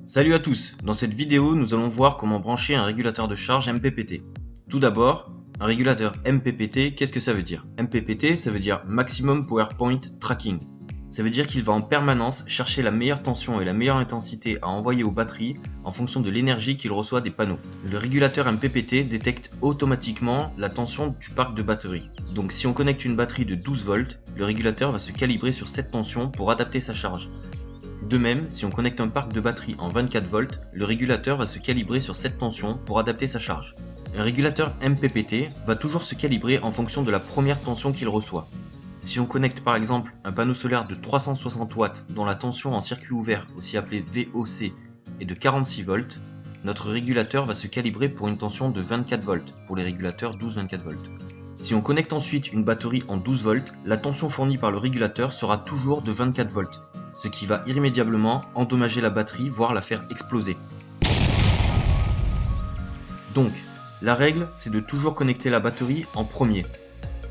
Salut à tous, dans cette vidéo nous allons voir comment brancher un régulateur de charge MPPT. Tout d'abord, un régulateur MPPT, qu'est-ce que ça veut dire? MPPT, ça veut dire Maximum Power Point Tracking. Ça veut dire qu'il va en permanence chercher la meilleure tension et la meilleure intensité à envoyer aux batteries en fonction de l'énergie qu'il reçoit des panneaux. Le régulateur MPPT détecte automatiquement la tension du parc de batterie. Donc si on connecte une batterie de 12 volts, le régulateur va se calibrer sur cette tension pour adapter sa charge. De même, si on connecte un parc de batterie en 24 volts, le régulateur va se calibrer sur cette tension pour adapter sa charge. Un régulateur MPPT va toujours se calibrer en fonction de la première tension qu'il reçoit. Si on connecte par exemple un panneau solaire de 360 watts dont la tension en circuit ouvert, aussi appelée VOC, est de 46 volts, notre régulateur va se calibrer pour une tension de 24 volts pour les régulateurs 12-24 volts. Si on connecte ensuite une batterie en 12 volts, la tension fournie par le régulateur sera toujours de 24 volts, ce qui va irrémédiablement endommager la batterie, voire la faire exploser. Donc, la règle, c'est de toujours connecter la batterie en premier.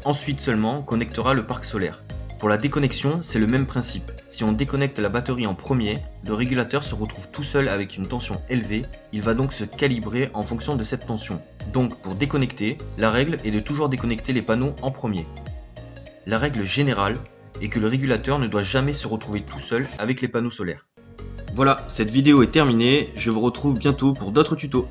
Ensuite seulement, on connectera le parc solaire. Pour la déconnexion, c'est le même principe. Si on déconnecte la batterie en premier, le régulateur se retrouve tout seul avec une tension élevée, il va donc se calibrer en fonction de cette tension. Donc pour déconnecter, la règle est de toujours déconnecter les panneaux en premier. La règle générale est que le régulateur ne doit jamais se retrouver tout seul avec les panneaux solaires. Voilà, cette vidéo est terminée, je vous retrouve bientôt pour d'autres tutos.